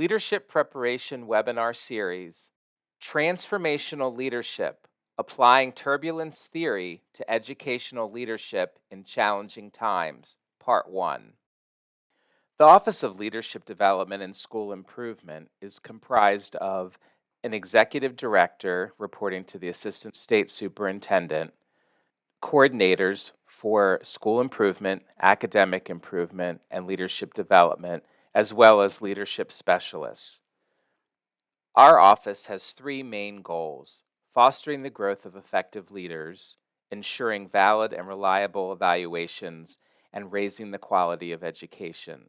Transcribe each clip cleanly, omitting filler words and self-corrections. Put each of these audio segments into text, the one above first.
Leadership Preparation Webinar Series, Transformational Leadership, Applying Turbulence Theory to Educational Leadership in Challenging Times, Part 1. The Office of Leadership Development and School Improvement is comprised of an executive director reporting to the Assistant State Superintendent, coordinators for school improvement, academic improvement, and leadership development, as well as leadership specialists. Our office has three main goals: fostering the growth of effective leaders, ensuring valid and reliable evaluations, and raising the quality of education.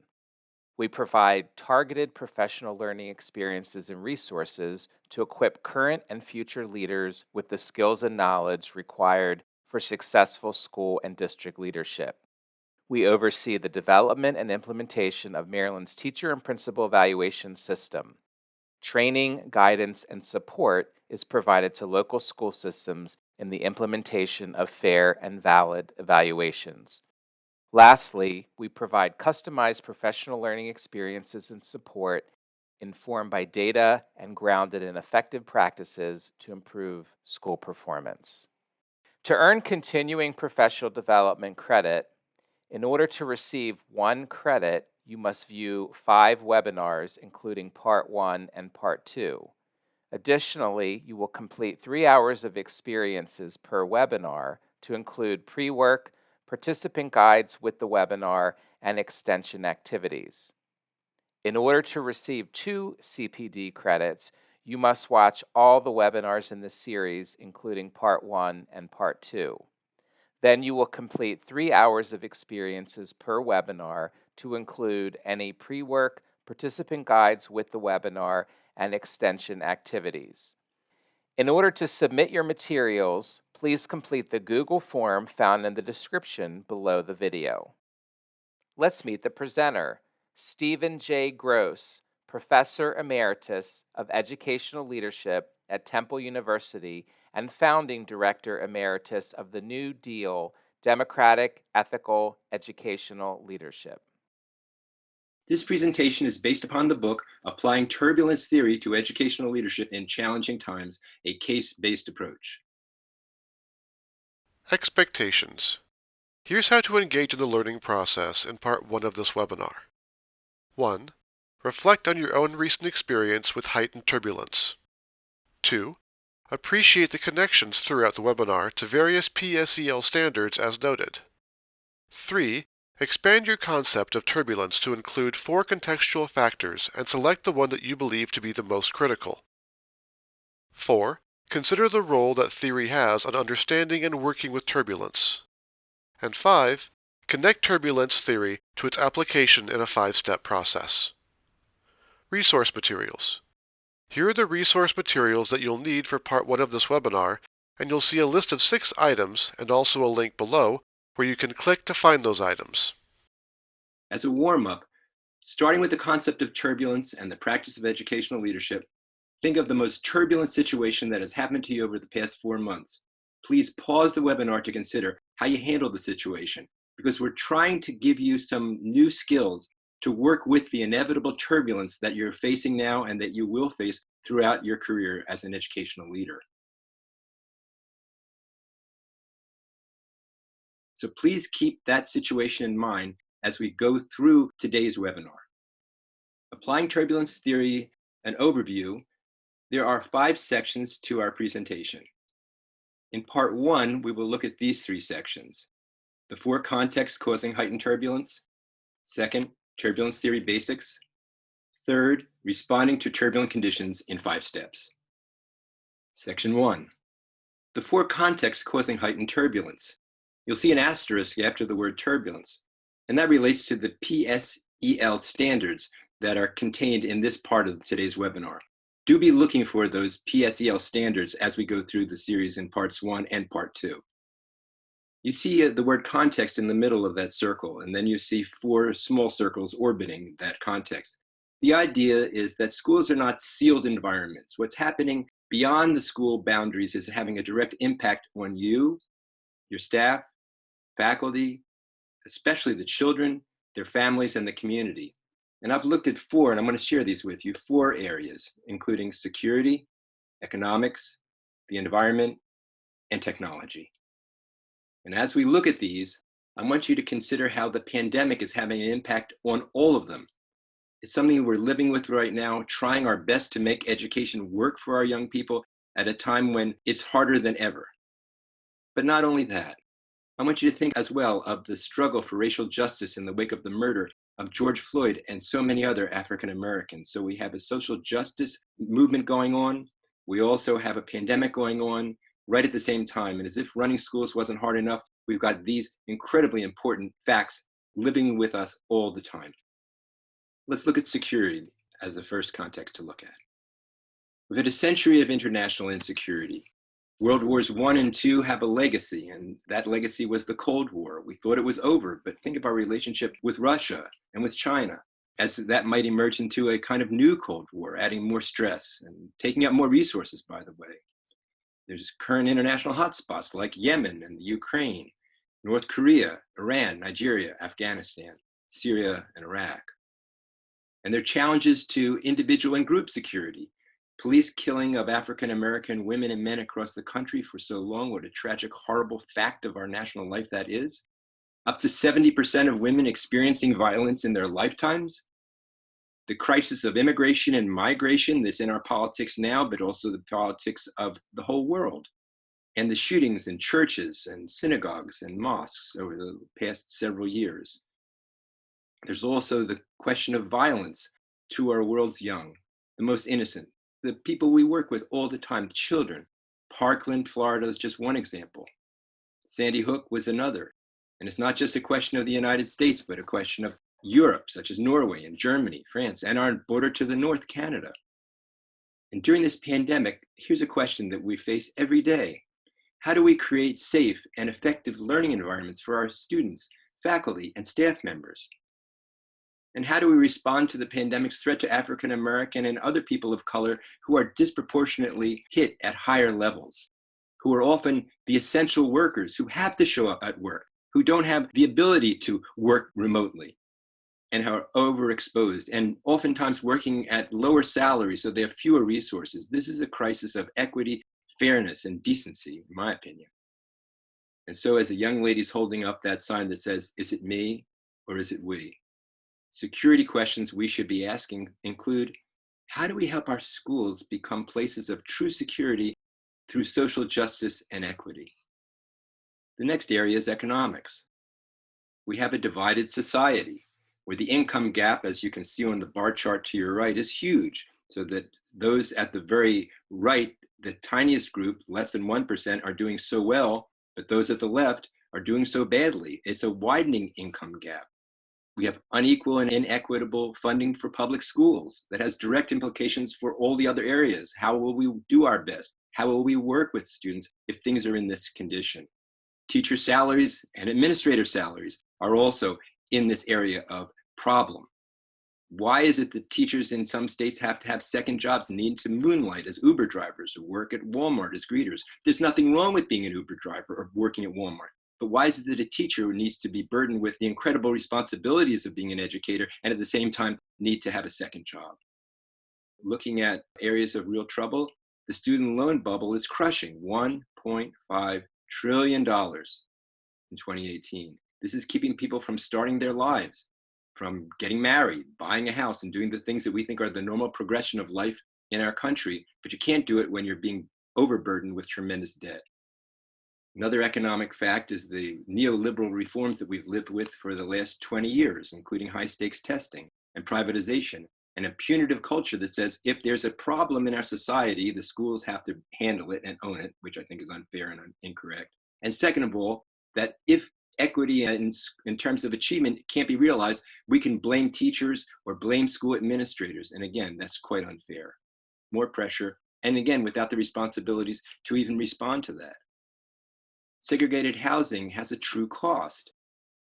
We provide targeted professional learning experiences and resources to equip current and future leaders with the skills and knowledge required for successful school and district leadership. We oversee the development and implementation of Maryland's teacher and principal evaluation system. Training, guidance, and support is provided to local school systems in the implementation of fair and valid evaluations. Lastly, we provide customized professional learning experiences and support informed by data and grounded in effective practices to improve school performance. To earn continuing professional development credit, in order to receive 1 credit, you must view 5 webinars, including Part 1 and Part 2. Additionally, you will complete 3 hours of experiences per webinar to include pre-work, participant guides with the webinar, and extension activities. In order to receive 2 CPD credits, you must watch all the webinars in the series, including Part 1 and Part 2. Then you will complete 3 hours of experiences per webinar to include any pre-work, participant guides with the webinar, and extension activities. In order to submit your materials, please complete the Google form found in the description below the video. Let's meet the presenter, Stephen J. Gross, Professor Emeritus of Educational Leadership at Temple University and Founding Director Emeritus of the New Deal Democratic Ethical Educational Leadership. This presentation is based upon the book Applying Turbulence Theory to Educational Leadership in Challenging Times, a case-based approach. Expectations. Here's how to engage in the learning process in Part 1 of this webinar. 1. Reflect on your own recent experience with heightened turbulence. 2. Appreciate the connections throughout the webinar to various PSEL standards as noted. 3. Expand your concept of turbulence to include 4 contextual factors and select the one that you believe to be the most critical. 4. Consider the role that theory has on understanding and working with turbulence. And 5. Connect turbulence theory to its application in a 5-step process. Resource materials. Here are the resource materials that you'll need for Part 1 of this webinar, and you'll see a list of 6 items and also a link below where you can click to find those items. As a warm-up, starting with the concept of turbulence and the practice of educational leadership, think of the most turbulent situation that has happened to you over the past 4 months. Please pause the webinar to consider how you handled the situation, because we're trying to give you some new skills to work with the inevitable turbulence that you're facing now and that you will face throughout your career as an educational leader. So please keep that situation in mind as we go through today's webinar. Applying turbulence theory, an overview, there are 5 sections to our presentation. In Part 1, we will look at these 3 sections: the 4 contexts causing heightened turbulence; 2nd, turbulence theory basics; 3rd, responding to turbulent conditions in 5 steps. Section 1, the 4 contexts causing heightened turbulence. You'll see an asterisk after the word turbulence, and that relates to the PSEL standards that are contained in this part of today's webinar. Do be looking for those PSEL standards as we go through the series in Parts 1 and Part 2. You see the word context in the middle of that circle, and then you see 4 small circles orbiting that context. The idea is that schools are not sealed environments. What's happening beyond the school boundaries is having a direct impact on you, your staff, faculty, especially the children, their families, and the community. And I've looked at four, and I'm going to share these with you, four areas, including security, economics, the environment, and technology. And as we look at these, I want you to consider how the pandemic is having an impact on all of them. It's something we're living with right now, trying our best to make education work for our young people at a time when it's harder than ever. But not only that, I want you to think as well of the struggle for racial justice in the wake of the murder of George Floyd and so many other African Americans. So we have a social justice movement going on. We also have a pandemic going on right at the same time. And as if running schools wasn't hard enough, we've got these incredibly important facts living with us all the time. Let's look at security as the first context to look at. We've had a century of international insecurity. World Wars I and II have a legacy, and that legacy was the Cold War. We thought it was over, but think of our relationship with Russia and with China as that might emerge into a kind of new Cold War, adding more stress and taking up more resources, by the way. There's current international hotspots like Yemen and the Ukraine, North Korea, Iran, Nigeria, Afghanistan, Syria, and Iraq. And there are challenges to individual and group security. Police killing of African American women and men across the country for so long, what a tragic, horrible fact of our national life that is. Up to 70% of women experiencing violence in their lifetimes. The crisis of immigration and migration that's in our politics now, but also the politics of the whole world. And the shootings in churches and synagogues and mosques over the past several years. There's also the question of violence to our world's young, the most innocent, the people we work with all the time, children. Parkland, Florida is just one example. Sandy Hook was another. And it's not just a question of the United States, but a question of Europe, such as Norway and Germany, France, and our border to the north, Canada. And during this pandemic, here's a question that we face every day. How do we create safe and effective learning environments for our students, faculty, and staff members? And how do we respond to the pandemic's threat to African American and other people of color who are disproportionately hit at higher levels, who are often the essential workers who have to show up at work, who don't have the ability to work remotely, and are overexposed, and oftentimes working at lower salaries, so they have fewer resources? This is a crisis of equity, fairness, and decency, in my opinion. And so as a young lady's holding up that sign that says, "Is it me or is it we?" Security questions we should be asking include, how do we help our schools become places of true security through social justice and equity? The next area is economics. We have a divided society where the income gap, as you can see on the bar chart to your right, is huge. So that those at the very right, the tiniest group, less than 1%, are doing so well, but those at the left are doing so badly. It's a widening income gap. We have unequal and inequitable funding for public schools that has direct implications for all the other areas. How will we do our best? How will we work with students if things are in this condition? Teacher salaries and administrator salaries are also in this area of problem. Why is it that teachers in some states have to have second jobs and need to moonlight as Uber drivers or work at Walmart as greeters? There's nothing wrong with being an Uber driver or working at Walmart. But why is it that a teacher needs to be burdened with the incredible responsibilities of being an educator and at the same time need to have a second job? Looking at areas of real trouble, the student loan bubble is crushing $1.5 trillion in 2018. This is keeping people from starting their lives, from getting married, buying a house, and doing the things that we think are the normal progression of life in our country. But you can't do it when you're being overburdened with tremendous debt. Another economic fact is the neoliberal reforms that we've lived with for the last 20 years, including high-stakes testing and privatization, and a punitive culture that says if there's a problem in our society, the schools have to handle it and own it, which I think is unfair and incorrect. And second of all, that if equity in terms of achievement can't be realized, we can blame teachers or blame school administrators. And again, that's quite unfair. More pressure, and again, without the responsibilities to even respond to that. Segregated housing has a true cost.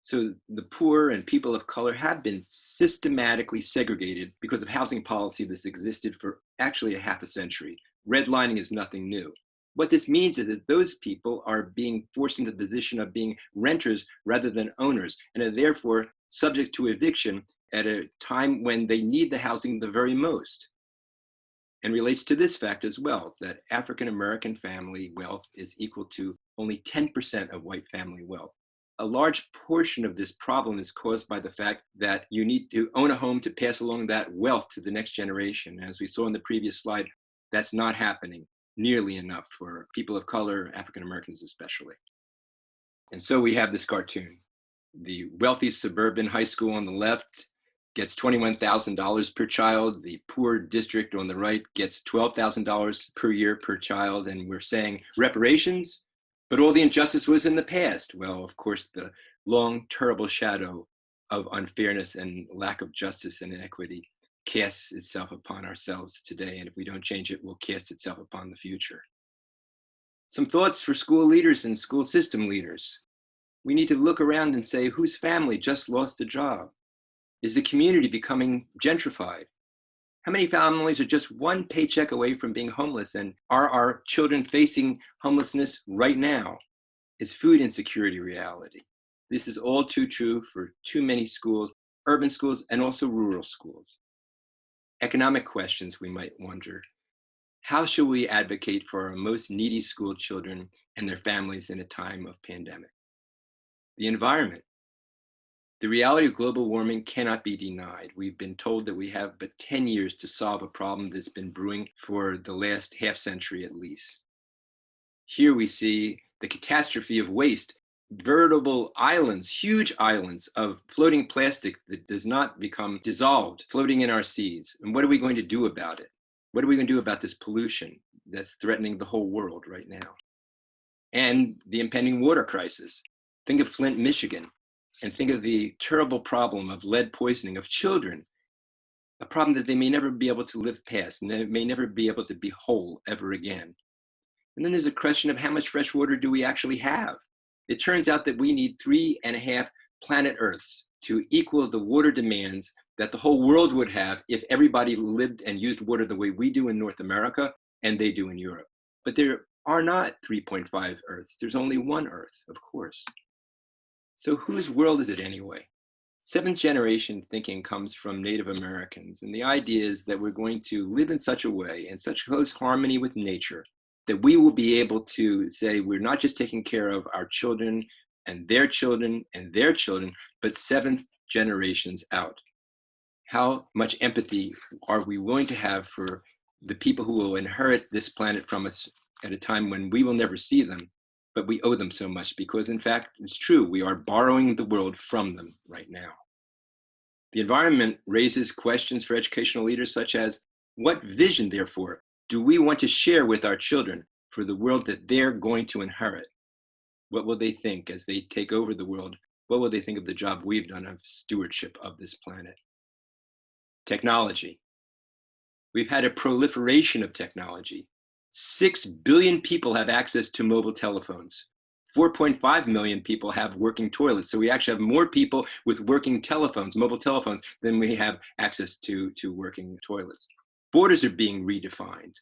So the poor and people of color have been systematically segregated because of housing policy that's existed for actually a half a century. Redlining is nothing new. What this means is that those people are being forced into the position of being renters rather than owners, and are therefore subject to eviction at a time when they need the housing the very most, and relates to this fact as well, that African American family wealth is equal to only 10% of white family wealth. A large portion of this problem is caused by the fact that you need to own a home to pass along that wealth to the next generation. As we saw in the previous slide, that's not happening nearly enough for people of color, African Americans especially. And so we have this cartoon. The wealthy suburban high school on the left gets $21,000 per child. The poor district on the right gets $12,000 per year per child. And we're saying reparations, but all the injustice was in the past. Well, of course, the long, terrible shadow of unfairness and lack of justice and inequity casts itself upon ourselves today. And if we don't change it, will cast itself upon the future. Some thoughts for school leaders and school system leaders. We need to look around and say, whose family just lost a job? Is the community becoming gentrified? How many families are just one paycheck away from being homeless? And are our children facing homelessness right now? Is food insecurity reality? This is all too true for too many schools, urban schools, and also rural schools. Economic questions we might wonder. How should we advocate for our most needy school children and their families in a time of pandemic? The environment. The reality of global warming cannot be denied. We've been told that we have but 10 years to solve a problem that's been brewing for the last half century at least. Here we see the catastrophe of waste, veritable islands, huge islands of floating plastic that does not become dissolved, floating in our seas. And what are we going to do about it? What are we going to do about this pollution that's threatening the whole world right now? And the impending water crisis. Think of Flint, Michigan, and think of the terrible problem of lead poisoning of children, a problem that they may never be able to live past and they may never be able to be whole ever again. And then there's a question of how much fresh water do we actually have? It turns out that we need 3.5 planet Earths to equal the water demands that the whole world would have if everybody lived and used water the way we do in North America and they do in Europe. But there are not 3.5 Earths. There's only one Earth, of course. So whose world is it anyway? Seventh generation thinking comes from Native Americans. And the idea is that we're going to live in such a way, in such close harmony with nature, that we will be able to say we're not just taking care of our children and their children and their children, but seventh generations out. How much empathy are we willing to have for the people who will inherit this planet from us at a time when we will never see them, but we owe them so much because, in fact, it's true, we are borrowing the world from them right now. The environment raises questions for educational leaders such as, what vision, therefore, do we want to share with our children for the world that they're going to inherit? What will they think as they take over the world? What will they think of the job we've done of stewardship of this planet? Technology. We've had a proliferation of technology. 6 billion people have access to mobile telephones. 4.5 million people have working toilets. So we actually have more people with working telephones, mobile telephones, than we have access to working toilets. Borders are being redefined.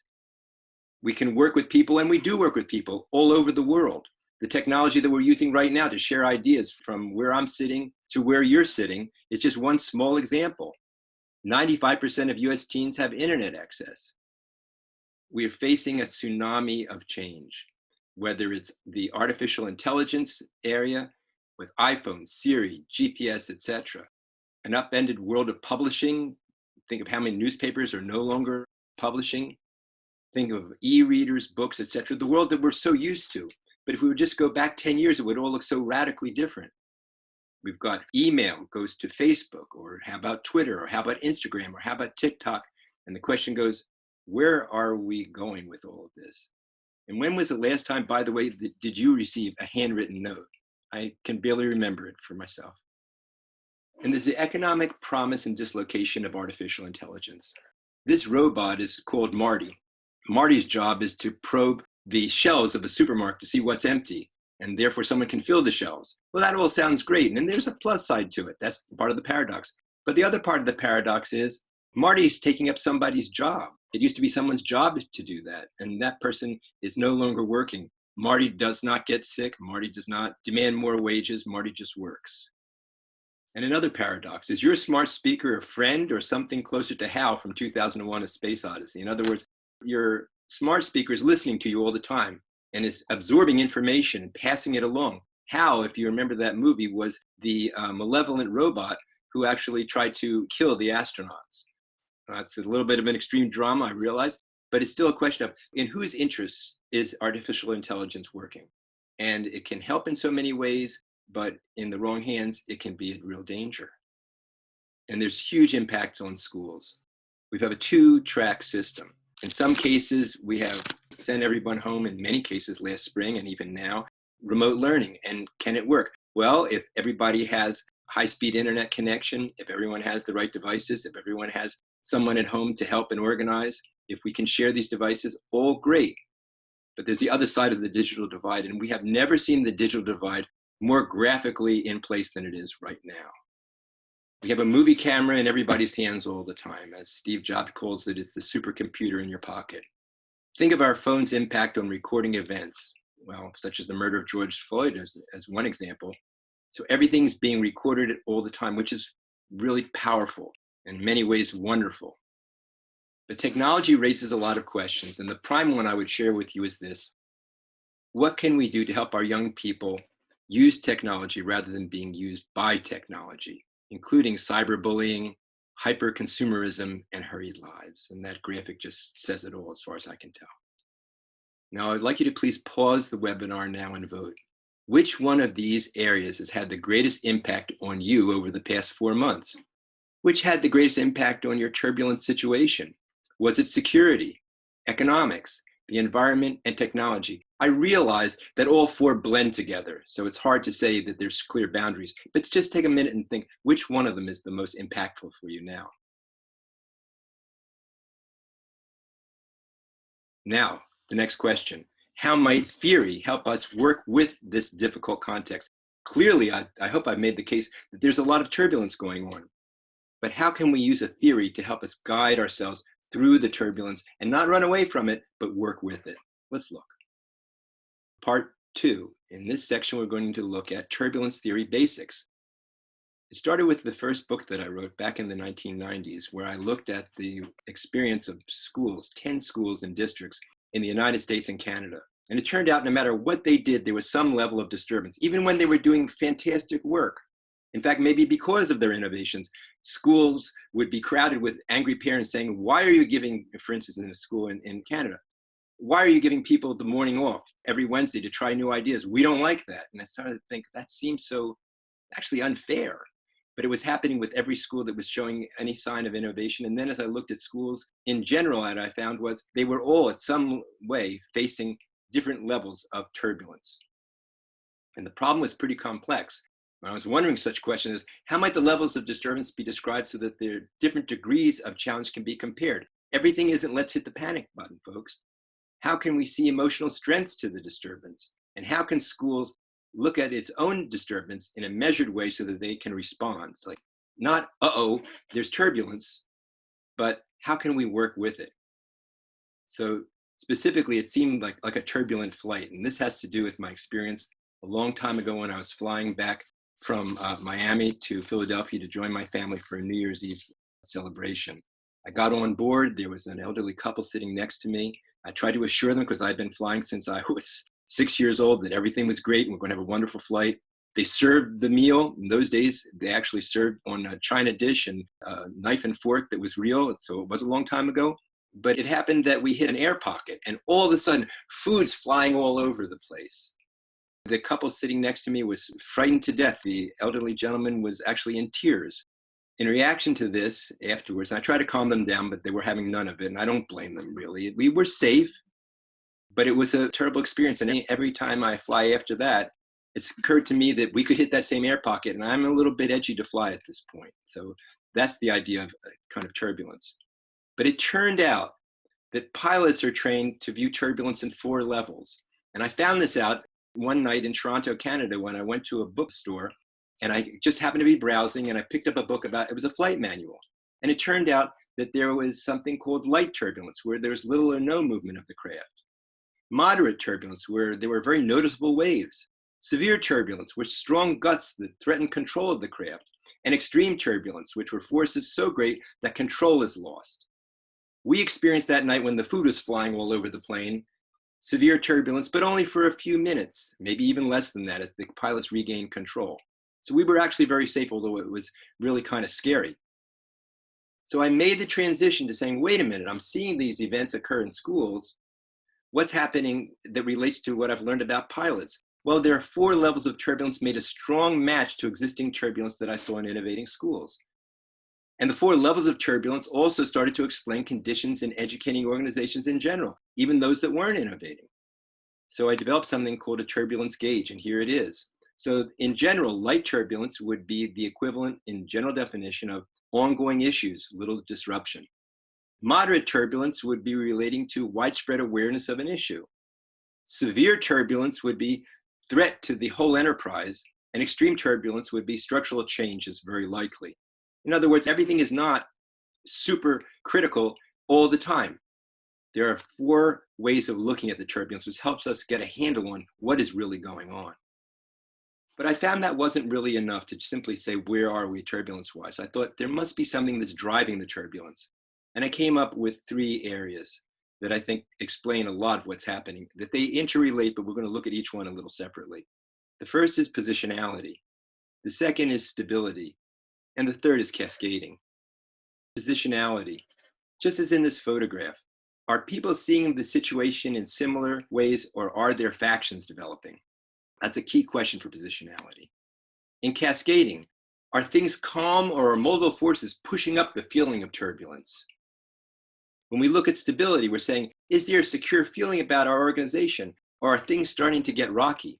We can work with people, and we do work with people all over the world. The technology that we're using right now to share ideas from where I'm sitting to where you're sitting is just one small example. 95% of US teens have internet access. We are facing a tsunami of change, whether it's the artificial intelligence area with iPhone, Siri, GPS, etc. An upended world of publishing. Think of how many newspapers are no longer publishing. Think of e-readers, books, etc. The world that we're so used to. But if we would just go back 10 years, it would all look so radically different. We've got email goes to Facebook, or how about Twitter, or how about Instagram, or how about TikTok? And the question goes, where are we going with all of this? And when was the last time, by the way, did you receive a handwritten note? I can barely remember it for myself. And there's the economic promise and dislocation of artificial intelligence. This robot is called Marty. Marty's job is to probe the shelves of a supermarket to see what's empty, and therefore someone can fill the shelves. Well, that all sounds great, and then there's a plus side to it. That's part of the paradox. But the other part of the paradox is Marty's taking up somebody's job. It used to be someone's job to do that, and that person is no longer working. Marty does not get sick. Marty does not demand more wages. Marty just works. And another paradox is your smart speaker a friend or something closer to Hal from 2001: A Space Odyssey? In other words, your smart speaker is listening to you all the time and is absorbing information and passing it along. Hal, if you remember that movie, was the malevolent robot who actually tried to kill the astronauts. It's a little bit of an extreme drama, I realize, but it's still a question of in whose interests is artificial intelligence working? And it can help in so many ways, but in the wrong hands, it can be a real danger. And there's huge impacts on schools. We have a two-track system. In some cases, we have sent everyone home, in many cases last spring and even now, remote learning. And can it work? Well, if everybody has high-speed internet connection, if everyone has the right devices, if everyone has someone at home to help and organize, if we can share these devices, all great. But there's the other side of the digital divide, and we have never seen the digital divide more graphically in place than it is right now. We have a movie camera in everybody's hands all the time. As Steve Jobs calls it, it's the supercomputer in your pocket. Think of our phone's impact on recording events, well, such as the murder of George Floyd as one example. So everything's being recorded all the time, which is really powerful, in many ways wonderful. But technology raises a lot of questions, and the prime one I would share with you is this. What can we do to help our young people use technology rather than being used by technology, including cyberbullying, hyper-consumerism, and hurried lives? And that graphic just says it all as far as I can tell. Now, I'd like you to please pause the webinar now and vote. Which one of these areas has had the greatest impact on you over the past 4 months? Which had the greatest impact on your turbulent situation? Was it security, economics, the environment, and technology? I realize that all four blend together, so it's hard to say that there's clear boundaries, but just take a minute and think which one of them is the most impactful for you now. Now, the next question. How might theory help us work with this difficult context? Clearly, I hope I've made the case that there's a lot of turbulence going on. But how can we use a theory to help us guide ourselves through the turbulence and not run away from it, but work with it? Let's look. Part 2. In this section, we're going to look at turbulence theory basics. It started with the first book that I wrote back in the 1990s, where I looked at the experience of schools, 10 schools and districts in the United States and Canada. And it turned out no matter what they did, there was some level of disturbance, even when they were doing fantastic work. In fact, maybe because of their innovations, schools would be crowded with angry parents saying, why are you giving, for instance, in a school in Canada, why are you giving people the morning off every Wednesday to try new ideas? We don't like that. And I started to think that seems so actually unfair. But it was happening with every school that was showing any sign of innovation. And then as I looked at schools in general, what I found was they were all at some way facing different levels of turbulence. And the problem was pretty complex. I was wondering such questions as, how might the levels of disturbance be described so that their different degrees of challenge can be compared? Everything isn't let's hit the panic button, folks. How can we see emotional strengths to the disturbance? And how can schools look at its own disturbance in a measured way so that they can respond? It's like, not, uh-oh, there's turbulence, but how can we work with it? So specifically, it seemed like a turbulent flight. And this has to do with my experience a long time ago when I was flying back from Miami to Philadelphia to join my family for a New Year's Eve celebration. I got on board. There was an elderly couple sitting next to me. I tried to assure them, because I'd been flying since I was 6 years old, that everything was great and we're going to have a wonderful flight. They served the meal. In those days, they actually served on a china dish and a knife and fork that was real. So it was a long time ago. But it happened that we hit an air pocket, and all of a sudden, food's flying all over the place. The couple sitting next to me was frightened to death. The elderly gentleman was actually in tears. In reaction to this, afterwards, I tried to calm them down, but they were having none of it, and I don't blame them, really. We were safe, but it was a terrible experience, and every time I fly after that, it's occurred to me that we could hit that same air pocket, and I'm a little bit edgy to fly at this point. So that's the idea of kind of turbulence. But it turned out that pilots are trained to view turbulence in 4 levels. And I found this out one night in Toronto, Canada, when I went to a bookstore, and I just happened to be browsing, and I picked up a book it was a flight manual. And it turned out that there was something called light turbulence, where there's little or no movement of the craft. Moderate turbulence, where there were very noticeable waves. Severe turbulence, with strong gusts that threatened control of the craft. and extreme turbulence, which were forces so great that control is lost. We experienced that night when the food was flying all over the plane, severe turbulence, but only for a few minutes, maybe even less than that as the pilots regained control. So we were actually very safe, although it was really kind of scary. So I made the transition to saying, wait a minute, I'm seeing these events occur in schools. What's happening that relates to what I've learned about pilots? Well, there are 4 levels of turbulence made a strong match to existing turbulence that I saw in innovating schools. And the 4 levels of turbulence also started to explain conditions in educating organizations in general, even those that weren't innovating. So I developed something called a turbulence gauge, and here it is. So in general, light turbulence would be the equivalent in general definition of ongoing issues, little disruption. Moderate turbulence would be relating to widespread awareness of an issue. Severe turbulence would be threat to the whole enterprise, and extreme turbulence would be structural change is very likely. In other words, everything is not super critical all the time. There are 4 ways of looking at the turbulence, which helps us get a handle on what is really going on. But I found that wasn't really enough to simply say, where are we turbulence-wise? I thought there must be something that's driving the turbulence. And I came up with 3 areas that I think explain a lot of what's happening, that they interrelate, but we're going to look at each one a little separately. The first is positionality. The second is stability. And the third is cascading. Positionality. Just as in this photograph, are people seeing the situation in similar ways, or are there factions developing? That's a key question for positionality. In cascading, are things calm, or are multiple forces pushing up the feeling of turbulence? When we look at stability, we're saying, is there a secure feeling about our organization, or are things starting to get rocky?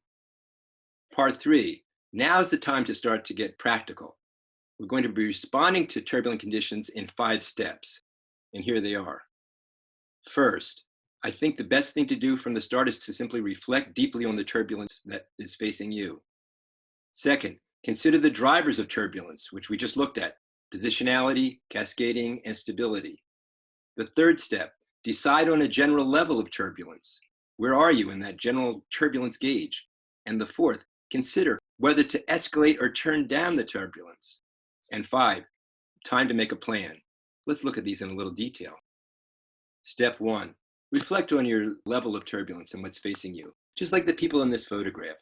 Part 3, now's the time to start to get practical. We're going to be responding to turbulent conditions in 5 steps, and here they are. First, I think the best thing to do from the start is to simply reflect deeply on the turbulence that is facing you. Second, consider the drivers of turbulence, which we just looked at: positionality, cascading, and stability. The third step, decide on a general level of turbulence. Where are you in that general turbulence gauge? And the fourth, consider whether to escalate or turn down the turbulence. And 5, time to make a plan. Let's look at these in a little detail. Step 1, reflect on your level of turbulence and what's facing you, just like the people in this photograph.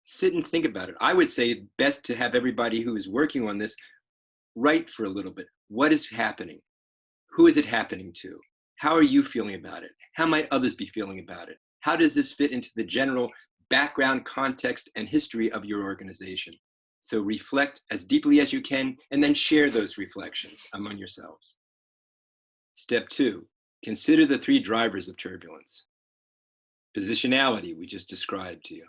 Sit and think about it. I would say best to have everybody who is working on this write for a little bit. What is happening? Who is it happening to? How are you feeling about it? How might others be feeling about it? How does this fit into the general background, context, and history of your organization? So reflect as deeply as you can, and then share those reflections among yourselves. Step 2, consider the 3 drivers of turbulence. Positionality, we just described to you.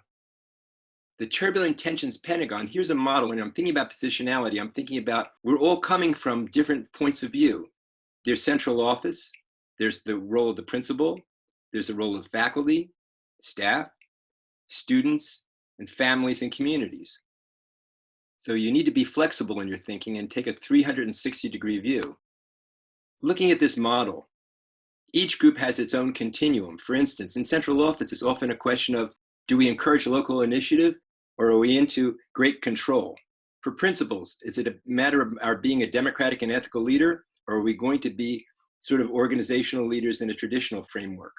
The turbulent tensions pentagon, here's a model. When I'm thinking about positionality, I'm thinking about we're all coming from different points of view. There's central office, there's the role of the principal, there's the role of faculty, staff, students, and families and communities. So you need to be flexible in your thinking and take a 360-degree view. Looking at this model, each group has its own continuum. For instance, in central office, it's often a question of, do we encourage local initiative, or are we into great control? For principals, is it a matter of our being a democratic and ethical leader, or are we going to be sort of organizational leaders in a traditional framework?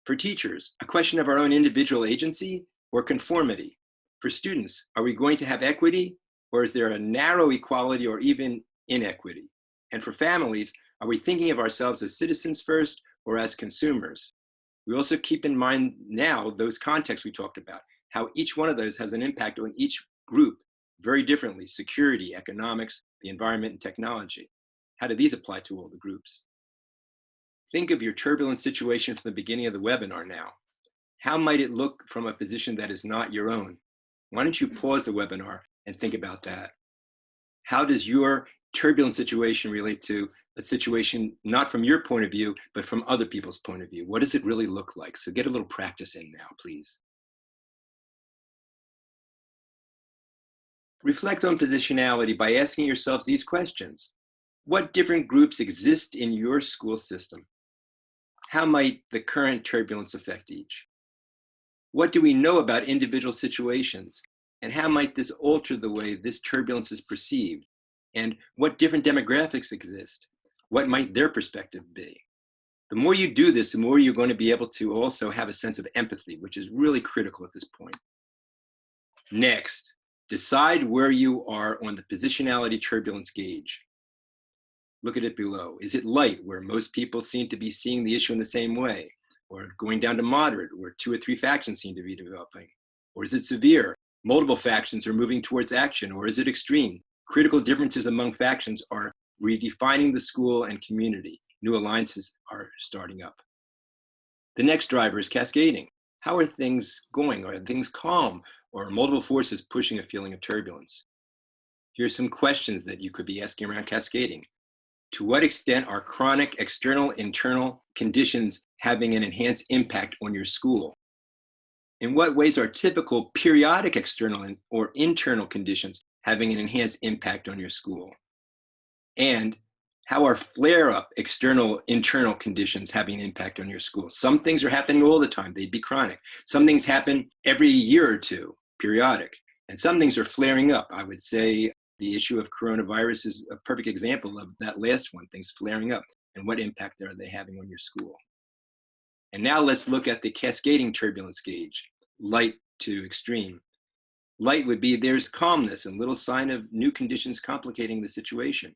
For teachers, a question of our own individual agency or conformity. For students, are we going to have equity, or is there a narrow equality or even inequity? And for families, are we thinking of ourselves as citizens first or as consumers? We also keep in mind now those contexts we talked about, how each one of those has an impact on each group very differently: security, economics, the environment, and technology. How do these apply to all the groups? Think of your turbulent situation from the beginning of the webinar now. How might it look from a position that is not your own? Why don't you pause the webinar and think about that? How does your turbulent situation relate to a situation not from your point of view, but from other people's point of view? What does it really look like? So get a little practice in now, please. Reflect on positionality by asking yourselves these questions. What different groups exist in your school system? How might the current turbulence affect each? What do we know about individual situations? And how might this alter the way this turbulence is perceived? And what different demographics exist? What might their perspective be? The more you do this, the more you're going to be able to also have a sense of empathy, which is really critical at this point. Next, decide where you are on the positionality turbulence gauge. Look at it below. Is it light, where most people seem to be seeing the issue in the same way? Or going down to moderate, where 2 or 3 factions seem to be developing? Or is it severe? Multiple factions are moving towards action. Or is it extreme? Critical differences among factions are redefining the school and community. New alliances are starting up. The next driver is cascading. How are things going? Are things calm? Or are multiple forces pushing a feeling of turbulence? Here are some questions that you could be asking around cascading. To what extent are chronic external internal conditions having an enhanced impact on your school? In what ways are typical periodic external or internal conditions having an enhanced impact on your school? And how are flare-up external internal conditions having an impact on your school? Some things are happening all the time, they'd be chronic. Some things happen every year or two, periodic. And some things are flaring up. I would say the issue of coronavirus is a perfect example of that last one, things flaring up. And what impact are they having on your school? And now let's look at the cascading turbulence gauge, light to extreme. Light would be there's calmness and little sign of new conditions complicating the situation.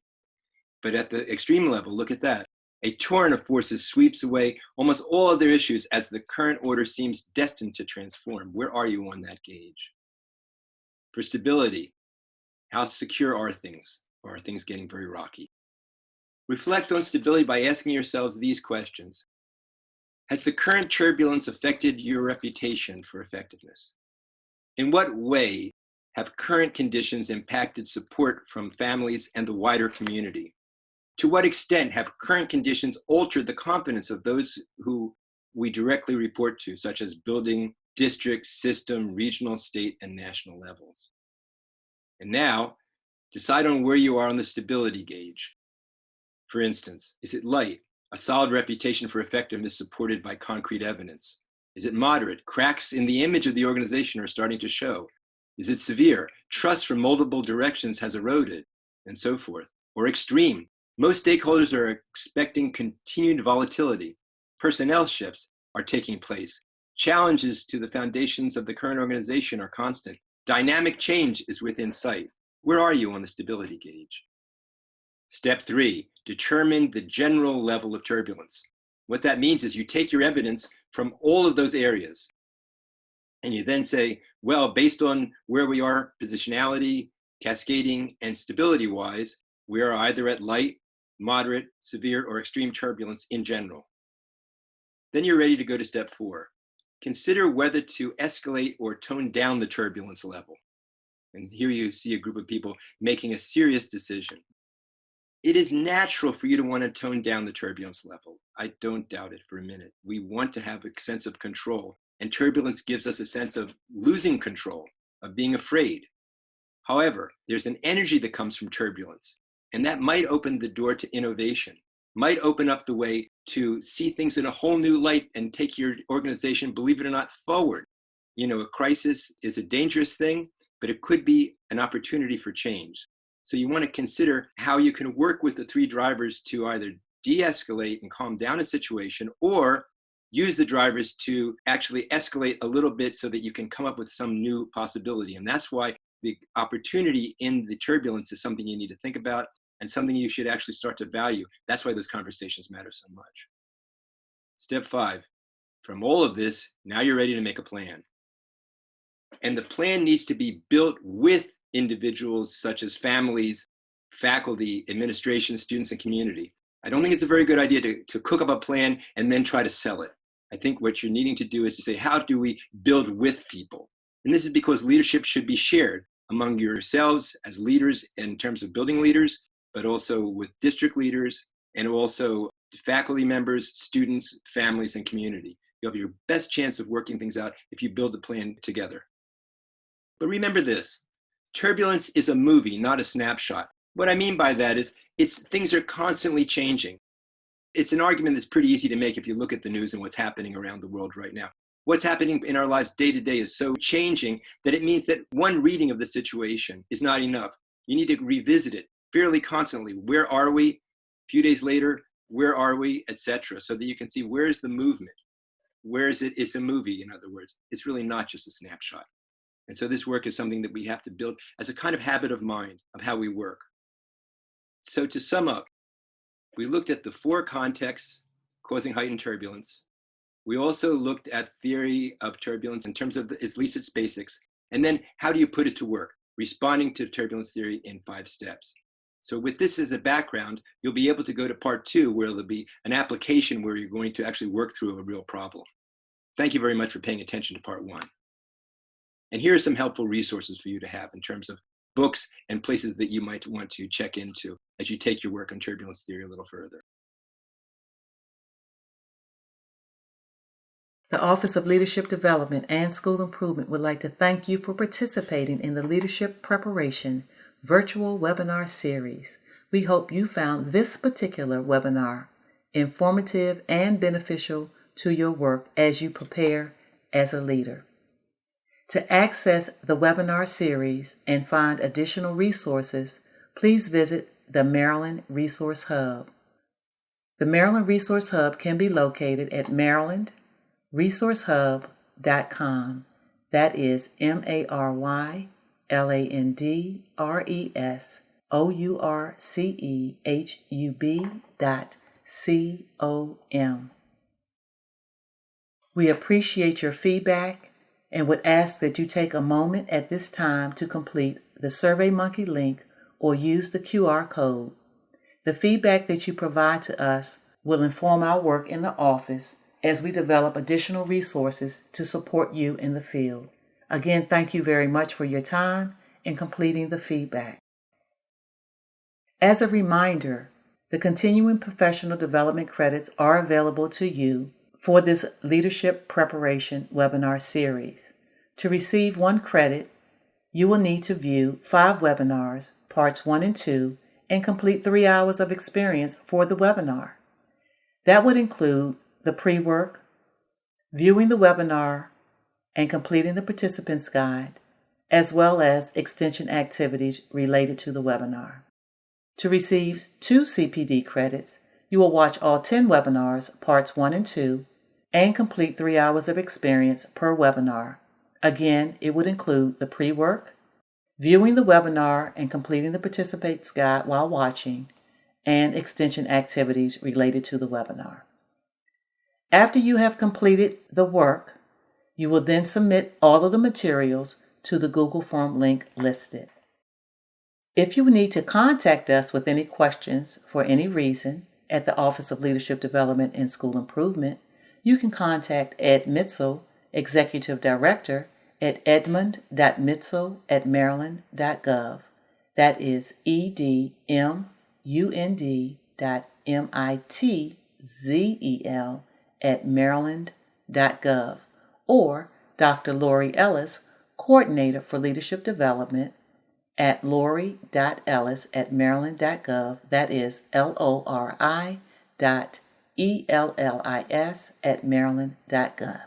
But at the extreme level, look at that. A torrent of forces sweeps away almost all other issues as the current order seems destined to transform. Where are you on that gauge? For stability, how secure are things? Or are things getting very rocky? Reflect on stability by asking yourselves these questions. Has the current turbulence affected your reputation for effectiveness? In what way have current conditions impacted support from families and the wider community? To what extent have current conditions altered the confidence of those who we directly report to, such as building, district, system, regional, state, and national levels? And now, decide on where you are on the stability gauge. For instance, is it light, a solid reputation for effectiveness supported by concrete evidence? Is it moderate? Cracks in the image of the organization are starting to show. Is it severe? Trust from multiple directions has eroded, and so forth. Or extreme? Most stakeholders are expecting continued volatility. Personnel shifts are taking place. Challenges to the foundations of the current organization are constant. Dynamic change is within sight. Where are you on the stability gauge? Step 3, determine the general level of turbulence. What that means is you take your evidence from all of those areas, and you then say, well, based on where we are, positionality, cascading, and stability-wise, we are either at light, moderate, severe, or extreme turbulence in general. Then you're ready to go to step 4. Consider whether to escalate or tone down the turbulence level. And here you see a group of people making a serious decision. It is natural for you to want to tone down the turbulence level. I don't doubt it for a minute. We want to have a sense of control, and turbulence gives us a sense of losing control, of being afraid. However, there's an energy that comes from turbulence, and that might open the door to innovation, might open up the way to see things in a whole new light and take your organization, believe it or not, forward. You know, a crisis is a dangerous thing, but it could be an opportunity for change. So you want to consider how you can work with the 3 drivers to either de-escalate and calm down a situation, or use the drivers to actually escalate a little bit so that you can come up with some new possibility. And that's why the opportunity in the turbulence is something you need to think about and something you should actually start to value. That's why those conversations matter so much. Step 5, from all of this, now you're ready to make a plan. And the plan needs to be built with individuals such as families, faculty, administration, students, and community. I don't think it's a very good idea to cook up a plan and then try to sell it. I think what you're needing to do is to say, how do we build with people? And this is because leadership should be shared among yourselves as leaders in terms of building leaders, but also with district leaders and also faculty members, students, families, and community. You'll have your best chance of working things out if you build the plan together. But remember this, turbulence is a movie, not a snapshot. What I mean by that is things are constantly changing. It's an argument that's pretty easy to make if you look at the news and what's happening around the world right now. what's happening in our lives day to day is so changing that it means that one reading of the situation is not enough. You need to revisit it fairly constantly. Where are we? A few days later, where are we, etc., so that you can see where's the movement. Where is it? It's a movie, in other words. It's really not just a snapshot. And so this work is something that we have to build as a kind of habit of mind of how we work. So to sum up, we looked at the 4 contexts causing heightened turbulence. We also looked at theory of turbulence in terms of at least its basics. And then how do you put it to work? Responding to turbulence theory in 5 steps. So with this as a background, you'll be able to go to part 2, where there'll be an application where you're going to actually work through a real problem. Thank you very much for paying attention to part 1. And here are some helpful resources for you to have in terms of books and places that you might want to check into as you take your work on turbulence theory a little further. The Office of Leadership Development and School Improvement would like to thank you for participating in the Leadership Preparation virtual webinar series. We hope you found this particular webinar informative and beneficial to your work as you prepare as a leader. To access the webinar series and find additional resources, please visit the Maryland Resource Hub. The Maryland Resource Hub can be located at marylandresourcehub.com. That is MarylandResourcehub.com. We appreciate your feedback and would ask that you take a moment at this time to complete the SurveyMonkey link or use the QR code. The feedback that you provide to us will inform our work in the office as we develop additional resources to support you in the field. Again, thank you very much for your time in completing the feedback. As a reminder, the continuing professional development credits are available to you for this Leadership Preparation webinar series. To receive 1 credit, you will need to view 5 webinars, parts 1 and 2, and complete 3 hours of experience for the webinar. That would include the pre-work, viewing the webinar, and completing the participant's guide, as well as extension activities related to the webinar. To receive 2 CPD credits, you will watch all 10 webinars, parts 1 and 2, and complete 3 hours of experience per webinar. Again, it would include the pre-work, viewing the webinar and completing the participant's guide while watching, and extension activities related to the webinar. After you have completed the work, you will then submit all of the materials to the Google Form link listed. If you need to contact us with any questions for any reason at the Office of Leadership Development and School Improvement, you can contact Ed Mitzel, Executive Director, at edmund.mitzel@maryland.gov. That is edmund.mitzel@maryland.gov. Or Dr. Lori Ellis, Coordinator for Leadership Development, at lori.ellis@maryland.gov. That is lori.ellis@maryland.gov.